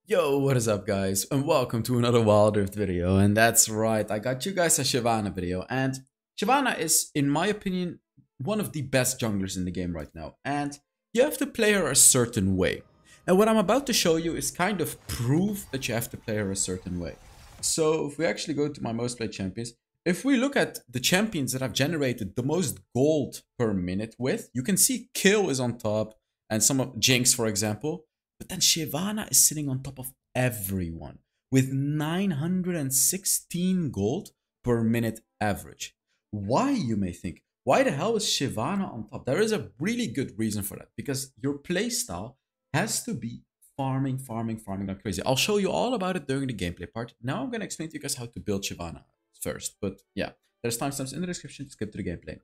Yo, what is up guys, and welcome to another Wild Rift video. And that's right, I got you guys a Shyvana video, and Shyvana is, in my opinion, one of the best junglers in the game right now, and you have to play her a certain way. And what I'm about to show you is kind of proof that you have to play her a certain way. So if we actually go to my most played champions, if we look at the champions that have generated the most gold per minute with, you can see Kill is on top, and some of Jinx, for example. But then Shyvana is sitting on top of everyone with 916 gold per minute average. Why, you may think? Why the hell is Shyvana on top? There is a really good reason for that. Because your playstyle has to be farming like crazy. I'll show you all about it during the gameplay part. Now I'm going to explain to you guys how to build Shyvana first. But yeah, there's timestamps in the description. Skip to the gameplay.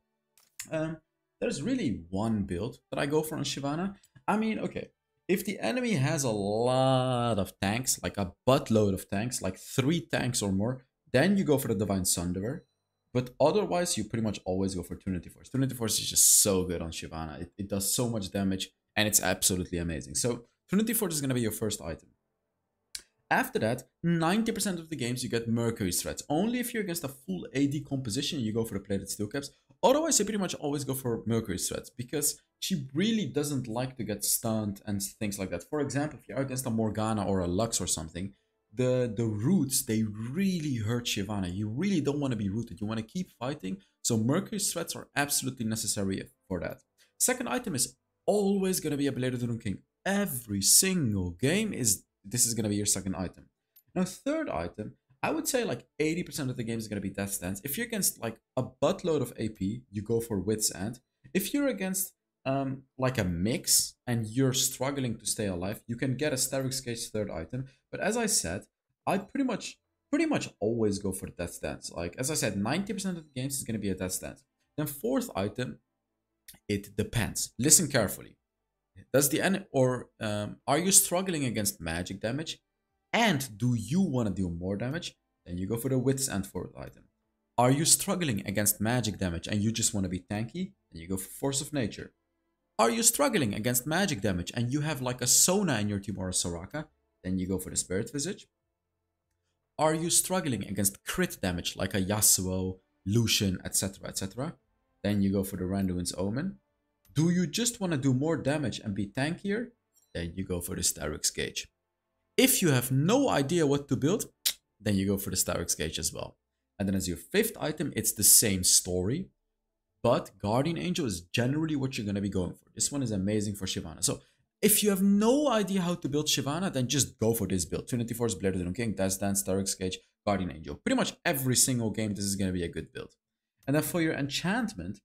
There's really one build that I go for on Shyvana. I mean, okay. If the enemy has a lot of tanks, like a buttload of tanks, like 3 tanks or more, then you go for the Divine Sunderer. But otherwise, you pretty much always go for Trinity Force. Trinity Force is just so good on Shyvana. It does so much damage, and it's absolutely amazing. So Trinity Force is going to be your first item. After that, 90% of the games you get Mercury's Threats. Only if you're against a full AD composition, you go for the Plated Steel Caps. Otherwise, you pretty much always go for Mercury's Threats, because she really doesn't like to get stunned and things like that. For example, if you're against a Morgana or a Lux or something, the roots, they really hurt Shyvana. You really don't want to be rooted. You want to keep fighting. So Mercury's Threats are absolutely necessary for that. Second item is always going to be a Bladed Rune King. Every single game this is going to be your second item. Now, third item, I would say like 80% of the game is going to be Death Stance. If you're against like a buttload of AP, you go for Wit's End. If you're against like a mix and you're struggling to stay alive, you can get a Steric's Cage third item. But as I said, I pretty much always go for Death Stance. Like, as I said, 90% of the games is going to be a Death Stance. Then fourth item, it depends. Listen carefully. Does the end, or are you struggling against magic damage, and do you want to do more damage? Then you go for the Wits End fourth item. Are you struggling against magic damage and you just want to be tanky? Then you go for Force of Nature. Are you struggling against magic damage and you have like a Sona in your team or a Soraka? Then you go for the Spirit Visage. Are you struggling against crit damage like a Yasuo, Lucian, etc, etc? Then you go for the Randuin's Omen. Do you just want to do more damage and be tankier? Then you go for the Steric's Cage. If you have no idea what to build, then you go for the Steric's Cage as well. And then as your fifth item, it's the same story, but Guardian Angel is generally what you're going to be going for. This one is amazing for Shyvana. So if you have no idea how to build Shyvana, then just go for this build. Trinity Force, Bladed Rune King, Death Dance, Steric's Cage, Guardian Angel. Pretty much every single game, this is going to be a good build. And then for your enchantment,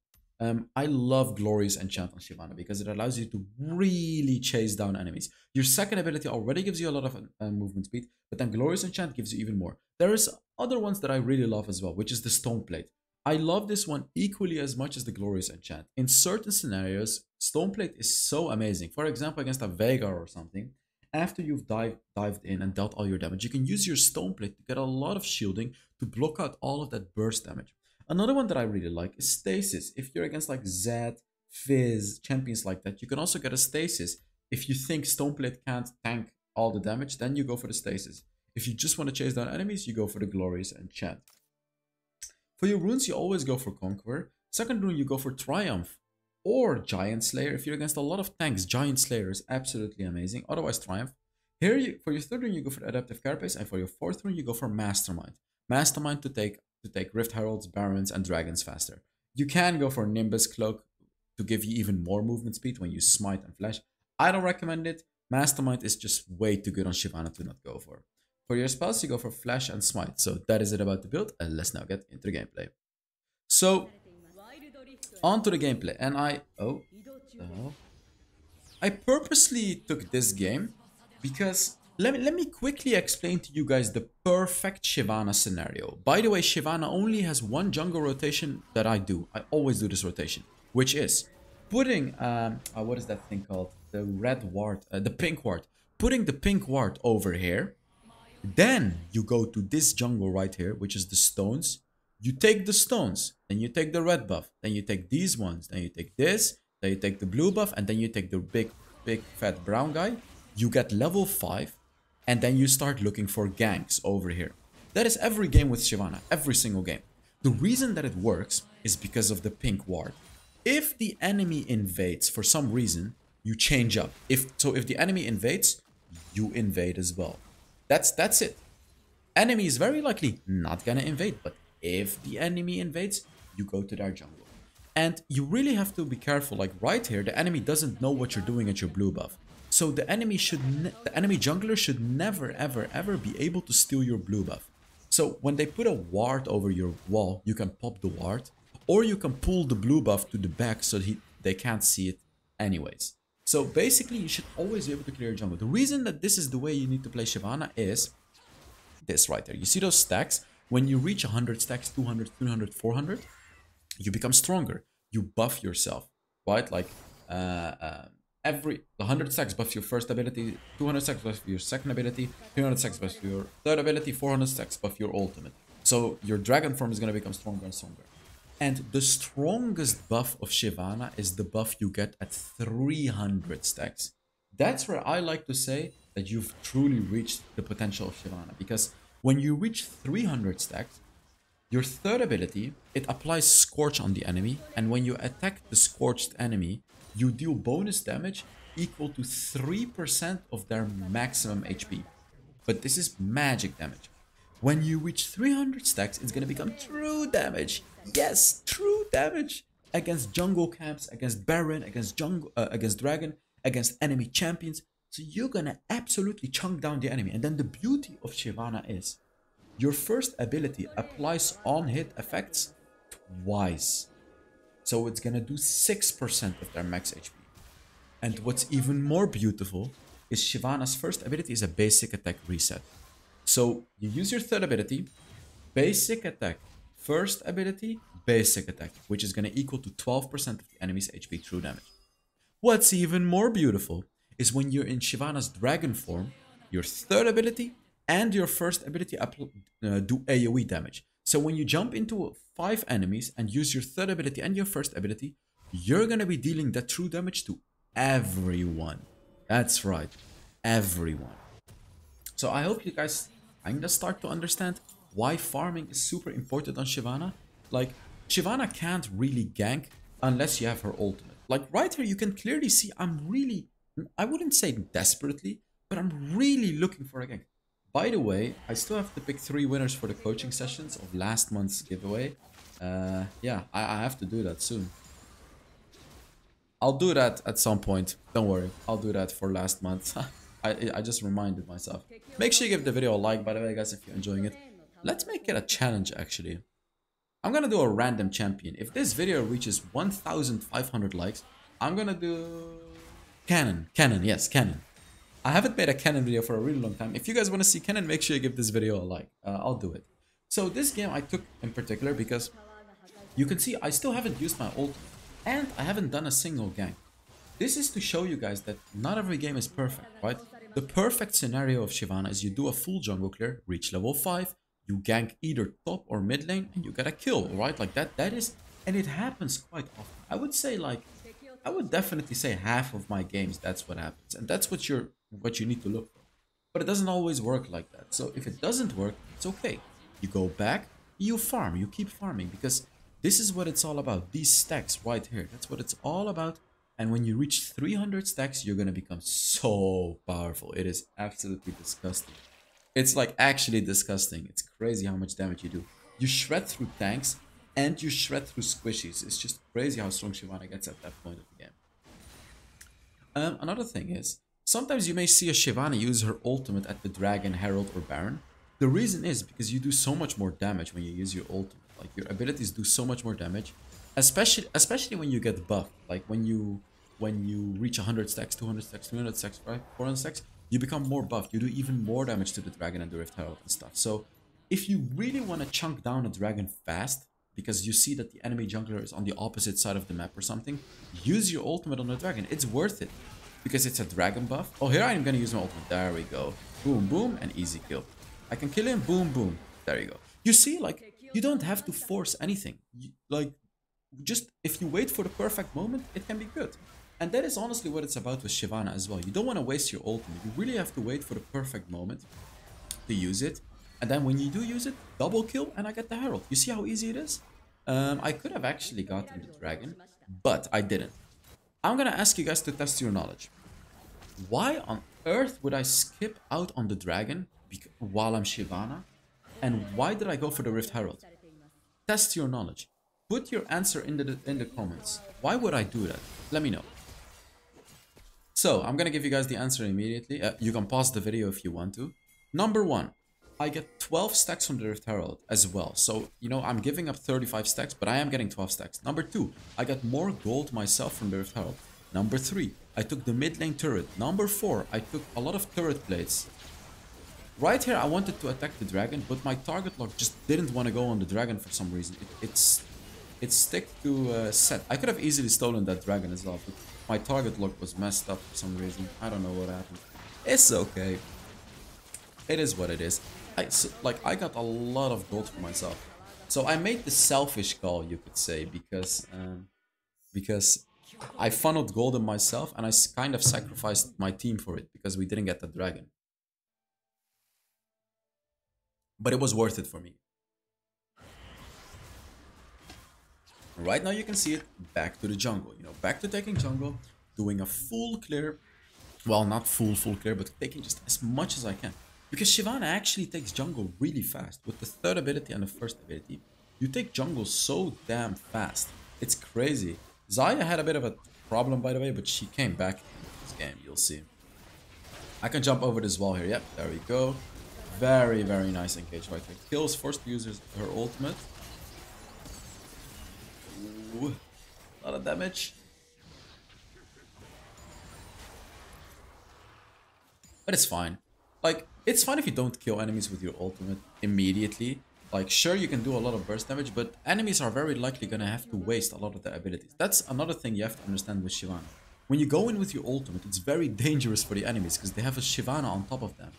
I love Glorious Enchant on Shyvana because it allows you to really chase down enemies. Your second ability already gives you a lot of movement speed, but then Glorious Enchant gives you even more. There is other ones that I really love as well, which is the Stone Plate. I love this one equally as much as the Glorious Enchant. In certain scenarios, Stone Plate is so amazing. For example, against a Veigar or something, after you've dived in and dealt all your damage, you can use your Stone Plate to get a lot of shielding to block out all of that burst damage. Another one that I really like is Stasis. If you're against like Zed, Fizz, champions like that, you can also get a Stasis. If you think Stoneplate can't tank all the damage, then you go for the Stasis. If you just want to chase down enemies, you go for the Glorious Enchant. For your runes, you always go for Conqueror. Second rune, you go for Triumph or Giant Slayer. If you're against a lot of tanks, Giant Slayer is absolutely amazing. Otherwise, Triumph. Here, for your third rune, you go for Adaptive Carapace, and for your fourth rune, you go for Mastermind. Mastermind to take Rift Heralds, Barons, and Dragons faster. You can go for Nimbus Cloak to give you even more movement speed when you smite and flash. I don't recommend it. Mastermind is just way too good on Shyvana to not go for. For your spells, you go for Flash and Smite. So that is it about the build, and let's now get into the gameplay. So, on to the gameplay, and I purposely took this game because let me quickly explain to you guys the perfect Shyvana scenario. By the way, Shyvana only has one jungle rotation that I do. I always do this rotation, which is putting, what is that thing called? The red ward, the pink ward. Putting the pink ward over here. Then you go to this jungle right here, which is the stones. You take the stones, then you take the red buff, then you take these ones, then you take this, then you take the blue buff, and then you take the big fat brown guy. You get level 5. And then you start looking for ganks over here. That is every game with Shyvana, every single game. The reason that it works is because of the pink ward. If the enemy invades for some reason, you change up. If the enemy invades, you invade as well. That's it. Enemy is very likely not gonna invade, but if the enemy invades, you go to their jungle. And you really have to be careful. Like right here, the enemy doesn't know what you're doing at your blue buff. So the enemy jungler should never ever ever be able to steal your blue buff. So when they put a ward over your wall, you can pop the ward, or you can pull the blue buff to the back so they can't see it anyways. So basically, you should always be able to clear your jungle. The reason that this is the way you need to play Shyvana is this right there. You see those stacks? When you reach 100 stacks, 200, 300, 400, you become stronger. You buff yourself, right? Like every 100 stacks buff your first ability, 200 stacks buff your second ability, 300 stacks buff your third ability, 400 stacks buff your ultimate. So your dragon form is going to become stronger and stronger. And the strongest buff of Shyvana is the buff you get at 300 stacks. That's where I like to say that you've truly reached the potential of Shyvana. Because when you reach 300 stacks, your third ability, it applies Scorch on the enemy. And when you attack the Scorched enemy, you deal bonus damage equal to 3% of their maximum HP. But this is magic damage. When you reach 300 stacks, it's going to become true damage. Yes, true damage against jungle camps, against Baron, against Dragon, against enemy champions. So you're going to absolutely chunk down the enemy. And then the beauty of Shyvana is your first ability applies on-hit effects twice. So it's going to do 6% of their max HP. And what's even more beautiful is Shyvana's first ability is a basic attack reset. So you use your third ability, basic attack, first ability, basic attack, which is going to equal to 12% of the enemy's HP true damage. What's even more beautiful is when you're in Shyvana's dragon form, your third ability and your first ability do AoE damage. So when you jump into 5 enemies and use your third ability and your first ability, you're going to be dealing that true damage to everyone. That's right, everyone. So I hope you guys kind of start to understand why farming is super important on Shyvana. Like, Shyvana can't really gank unless you have her ultimate. Like right here, you can clearly see I wouldn't say desperately, but I'm really looking for a gank. By the way, I still have to pick 3 winners for the coaching sessions of last month's giveaway. Yeah, I have to do that soon. I'll do that at some point. Don't worry, I'll do that for last month. I just reminded myself. Make sure you give the video a like, by the way, guys, if you're enjoying it. Let's make it a challenge, actually. I'm gonna do a random champion. If this video reaches 1,500 likes, I'm gonna do... Cannon, yes, Cannon. I haven't made a Cannon video for a really long time. If you guys want to see Cannon, make sure you give this video a like. I'll do it. So this game I took in particular because you can see I still haven't used my ult and I haven't done a single gank. This is to show you guys that not every game is perfect, right? The perfect scenario of Shyvana is you do a full jungle clear, reach level 5, you gank either top or mid lane, and you get a kill, right? Like that is, and it happens quite often. I would say I would definitely say half of my games, that's what happens. And that's what you need to look for. But it doesn't always work like that. So if it doesn't work, it's okay. You go back, you farm, you keep farming, because this is what it's all about. These stacks right here, that's what it's all about. And when you reach 300 stacks, you're going to become so powerful. It is absolutely disgusting. It's like actually disgusting. It's crazy how much damage you do. You shred through tanks and you shred through squishies. It's just crazy how strong Shyvana gets at that point of the game. Another thing is, sometimes you may see a Shyvana use her ultimate at the Dragon, Herald, or Baron. The reason is because you do so much more damage when you use your ultimate. Like, your abilities do so much more damage. Especially when you get buffed. Like when you reach 100 stacks, 200 stacks, 300 stacks, right? 400 stacks, you become more buffed. You do even more damage to the Dragon and the Rift Herald and stuff. So if you really want to chunk down a Dragon fast, because you see that the enemy jungler is on the opposite side of the map or something, use your ultimate on the Dragon. It's worth it because it's a Dragon buff. Oh, here I am going to use my ultimate. There we go. Boom, boom, and easy kill. I can kill him. Boom, boom. There you go. You see, like, you don't have to force anything. Just if you wait for the perfect moment, it can be good. And that is honestly what it's about with Shyvana as well. You don't want to waste your ultimate. You really have to wait for the perfect moment to use it. And then when you do use it, double kill and I get the Herald. You see how easy it is? I could have actually gotten the dragon, but I didn't. I'm gonna ask you guys to test your knowledge. Why on earth would I skip out on the dragon while I'm Shyvana? And why did I go for the Rift Herald? Test your knowledge. Put your answer in the comments. Why would I do that? Let me know. So, I'm gonna give you guys the answer immediately. You can pause the video if you want to. Number 1. I get 12 stacks from the Rift Herald as well. So, you know, I'm giving up 35 stacks, but I am getting 12 stacks. Number 2. I get more gold myself from the Rift Herald. Number 3. I took the mid lane turret. Number 4. I took a lot of turret plates. Right here, I wanted to attack the dragon, but my target lock just didn't want to go on the dragon for some reason. It's stick to set. I could have easily stolen that dragon as well, but my target lock was messed up for some reason. I don't know what happened. It's okay. It is what it is. I got a lot of gold for myself. So I made the selfish call, you could say, because I funneled gold in myself and I kind of sacrificed my team for it because we didn't get the dragon. But it was worth it for me. Right now you can see it back to the jungle, you know, back to taking jungle, doing a full clear, well, not full clear, but taking just as much as I can. Because Shyvana actually takes jungle really fast. With the third ability and the first ability, you take jungle so damn fast. It's crazy. Xayah had a bit of a problem, by the way, but she came back in this game, you'll see. I can jump over this wall here, yep, there we go. Very, very nice engage right here. Kills, forced to use her ultimate. Ooh, a lot of damage. But it's fine. Like, it's fine if you don't kill enemies with your ultimate immediately. Like, sure, you can do a lot of burst damage, but enemies are very likely gonna have to waste a lot of their abilities. That's another thing you have to understand with Shyvana. When you go in with your ultimate, it's very dangerous for the enemies because they have a Shyvana on top of them.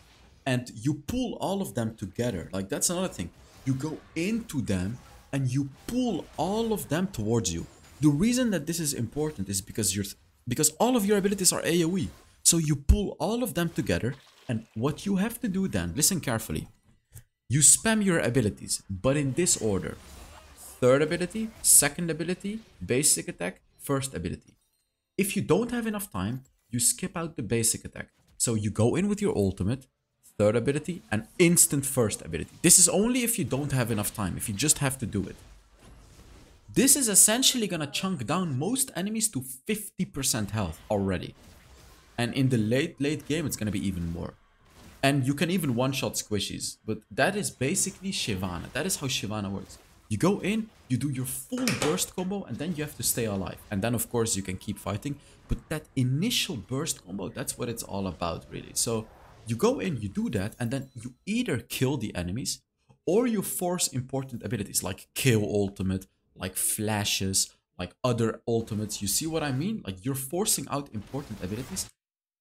And you pull all of them together. Like, that's another thing. You go into them and you pull all of them towards you. The reason that this is important is because all of your abilities are AoE. So you pull all of them together, and what you have to do then, listen carefully. You spam your abilities, but in this order. Third ability, second ability, basic attack, first ability. If you don't have enough time, you skip out the basic attack. So you go in with your ultimate, third ability, and instant first ability. This is only if you don't have enough time, if you just have to do it. This is essentially gonna chunk down most enemies to 50% health already. And in the late game, it's gonna be even more. And you can even one-shot squishies. But that is basically Shyvana. That is how Shyvana works. You go in, you do your full burst combo, and then you have to stay alive. And then, of course, you can keep fighting. But that initial burst combo, that's what it's all about, really. So you go in, you do that, and then you either kill the enemies, or you force important abilities like kill ultimate, like flashes, like other ultimates. You see what I mean? Like, you're forcing out important abilities,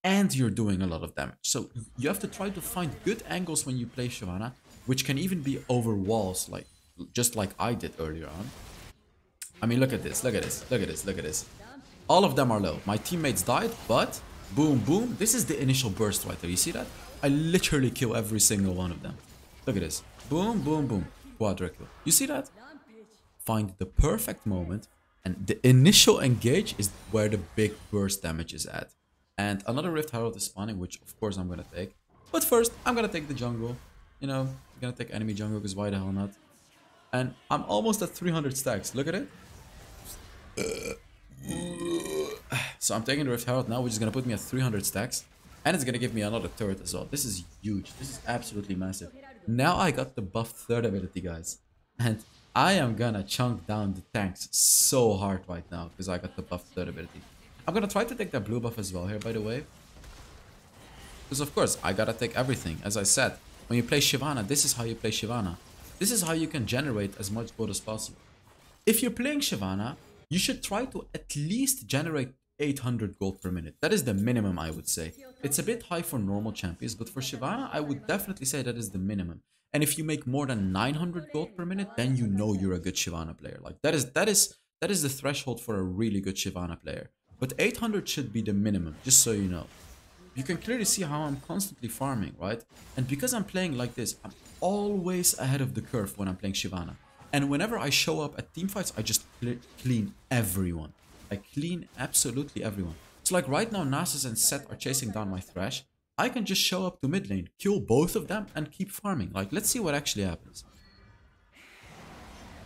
and you're doing a lot of damage. So you have to try to find good angles when you play Shyvana, which can even be over walls, like just like I did earlier on. I mean, look at this, look at this, look at this, look at this. All of them are low. My teammates died, but boom, boom. This is the initial burst right there. You see that? I literally kill every single one of them. Look at this. Boom, boom, boom. Quadra kill. You see that? Find the perfect moment, and the initial engage is where the big burst damage is at. And another Rift Herald is spawning, which of course I'm gonna take. But first, I'm gonna take the jungle. You know, I'm gonna take enemy jungle, because why the hell not? And I'm almost at 300 stacks. Look at it. So I'm taking the Rift Herald now, which is gonna put me at 300 stacks. And it's gonna give me another turret as well. This is huge. This is absolutely massive. Now I got the buffed third ability, guys. And I am gonna chunk down the tanks so hard right now, because I got the buffed third ability. I'm gonna try to take that blue buff as well here, by the way. Because of course, I gotta take everything. As I said, when you play Shyvana, this is how you play Shyvana. This is how you can generate as much gold as possible. If you're playing Shyvana, you should try to at least generate 800 gold per minute. That is the minimum, I would say. It's a bit high for normal champions, but for Shyvana, I would definitely say that is the minimum. And if you make more than 900 gold per minute, then you know you're a good Shyvana player. Like, that is the threshold for a really good Shyvana player. But 800 should be the minimum, just so you know. You can clearly see how I'm constantly farming, right? And because I'm playing like this, I'm always ahead of the curve when I'm playing Shyvana. And whenever I show up at teamfights, I just clean everyone. I clean absolutely everyone. So like right now, Nasus and Set are chasing down my Thresh. I can just show up to mid lane, kill both of them, and keep farming. Like, let's see what actually happens.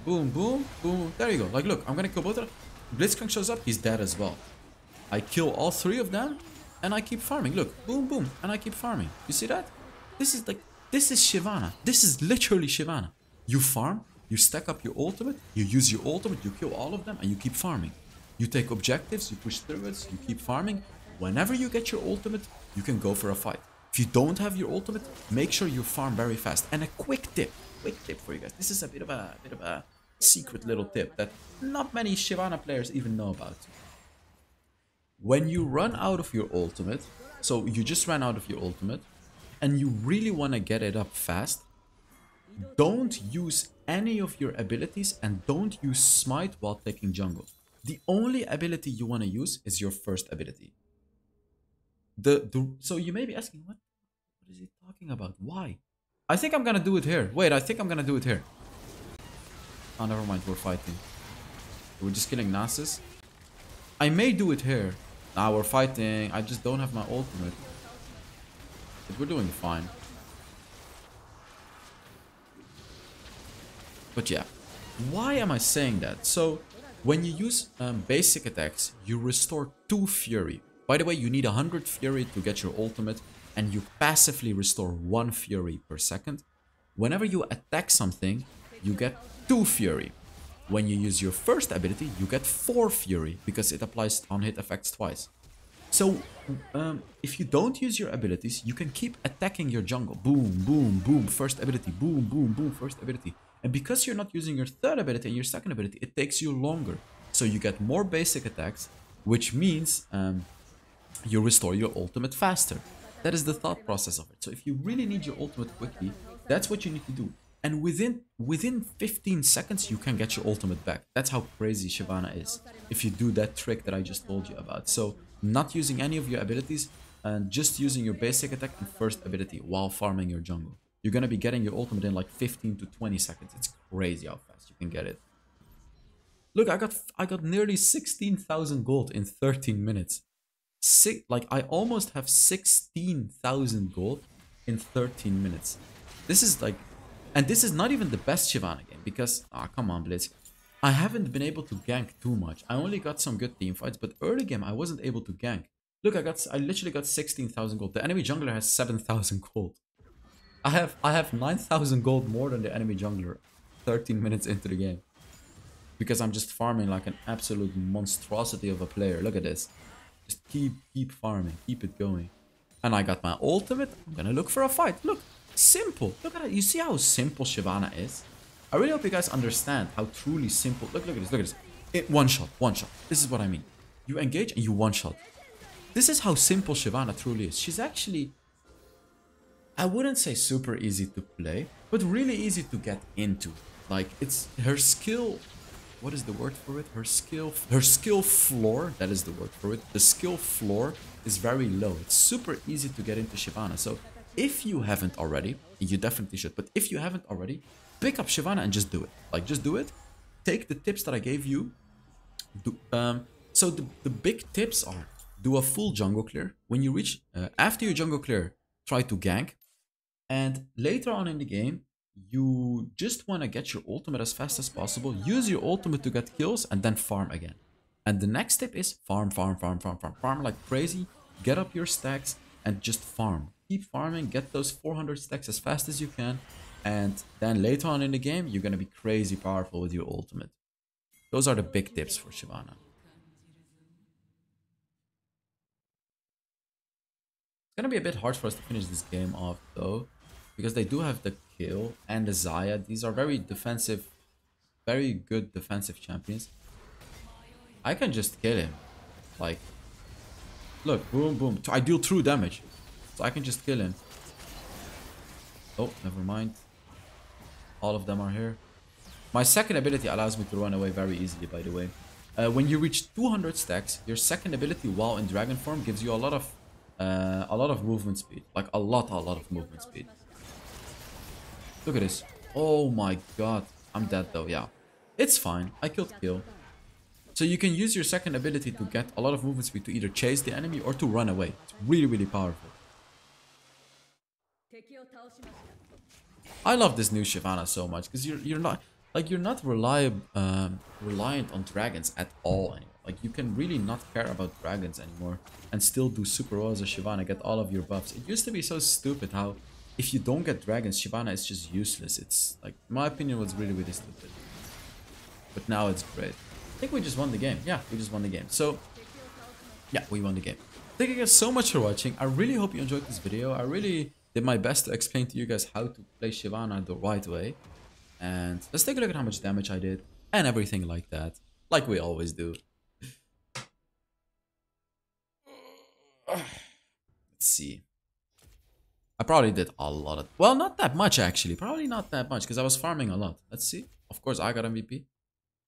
Boom, boom, boom. There you go. Like, look, I'm gonna kill both of them. Blitzcrank shows up, he's dead as well. I kill all three of them, and I keep farming. Look, boom, boom, and I keep farming. You see that? This is like, this is Shyvana. This is literally Shyvana. You farm, you stack up your ultimate, you use your ultimate, you kill all of them, and you keep farming. You take objectives, you push through it, you keep farming. Whenever you get your ultimate, you can go for a fight. If you don't have your ultimate, make sure you farm very fast. And a quick tip for you guys. This is a bit of a secret little tip that not many Shyvana players even know about. When you run out of your ultimate, so you just ran out of your ultimate, and you really want to get it up fast, don't use any of your abilities and don't use smite while taking jungle. The only ability you want to use is your first ability. So you may be asking, what is he talking about? Why? I think I'm gonna do it here. Wait, I think I'm gonna do it here. Oh, never mind, we're fighting. We're just killing Nasus. I may do it here. Now we're fighting. I just don't have my ultimate. But we're doing fine. But yeah, why am I saying that? So when you use basic attacks, you restore 2 Fury. By the way, you need 100 Fury to get your ultimate, and you passively restore 1 Fury per second. Whenever you attack something, you get 2 Fury. When you use your first ability, you get 4 Fury, because it applies on-hit effects twice. So, if you don't use your abilities, you can keep attacking your jungle. Boom, boom, boom, first ability, boom, boom, boom, first ability. And because you're not using your third ability and your second ability, it takes you longer. So you get more basic attacks, which means you restore your ultimate faster. That is the thought process of it. So if you really need your ultimate quickly, that's what you need to do. And within 15 seconds, you can get your ultimate back. That's how crazy Shyvana is, if you do that trick that I just told you about. So not using any of your abilities and just using your basic attack and first ability while farming your jungle. You're going to be getting your ultimate in like 15 to 20 seconds. It's crazy how fast you can get it. Look, I got nearly 16,000 gold in 13 minutes. Like, I almost have 16,000 gold in 13 minutes. This is like... And this is not even the best Shyvana game, because... Ah, come on, Blitz. I haven't been able to gank too much. I only got some good team fights, but early game I wasn't able to gank. Look, I literally got 16,000 gold. The enemy jungler has 7,000 gold. I have 9,000 gold more than the enemy jungler 13 minutes into the game. Because I'm just farming like an absolute monstrosity of a player. Look at this. Just keep farming, keep it going. And I got my ultimate. I'm gonna look for a fight. Look, simple. Look at it. You see how simple Shyvana is? I really hope you guys understand how truly simple. Look at this, look at this. One shot. This is what I mean. You engage and you one shot. This is how simple Shyvana truly is. She's actually... I wouldn't say super easy to play, but really easy to get into. Like, it's her skill... What is the word for it? Her skill floor, that is the word for it. The skill floor is very low. It's super easy to get into Shyvana. So if you haven't already, you definitely should. But if you haven't already, pick up Shyvana and just do it. Like, just do it. Take the tips that I gave you. So the big tips are: do a full jungle clear. When you reach, after your jungle clear, try to gank. And later on in the game, you just want to get your ultimate as fast as possible. Use your ultimate to get kills and then farm again. And the next tip is farm like crazy. Get up your stacks and just farm. Keep farming, get those 400 stacks as fast as you can. And then later on in the game, you're going to be crazy powerful with your ultimate. Those are the big tips for Shyvana. It's going to be a bit hard for us to finish this game off though, because they do have the kill and the Xayah. These are very defensive, very good defensive champions. I can just kill him. Like, look, boom, boom. I deal true damage. So I can just kill him. Oh, never mind. All of them are here. My second ability allows me to run away very easily, by the way. When you reach 200 stacks, your second ability while in dragon form gives you a lot of movement speed, like a lot of movement speed. Look at this. Oh my god, I'm dead though. Yeah, it's fine. I killed kill. So you can use your second ability to get a lot of movement speed to either chase the enemy or to run away. It's really powerful. I love this new Shyvana so much because you're not reliant on dragons at all anymore. Like you can really not care about dragons anymore and still do super well as a Shyvana, get all of your buffs. It used to be so stupid how if you don't get dragons, Shyvana is just useless. It's like, in my opinion, was really stupid. But now it's great. I think we just won the game. Yeah, we just won the game. So yeah, we won the game. Thank you guys so much for watching. I really hope you enjoyed this video. I really did my best to explain to you guys how to play Shyvana the right way. And let's take a look at how much damage I did and everything like that, like we always do. Let's see. I probably did a lot of, well, not that much actually. Probably not that much because I was farming a lot. Let's see. Of course, I got MVP.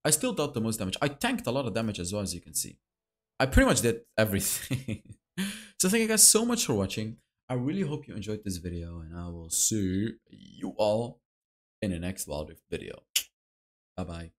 I still dealt the most damage. I tanked a lot of damage as well, as you can see. I pretty much did everything. So thank you guys so much for watching. I really hope you enjoyed this video, and I will see you all in the next Wild Rift video. Bye bye.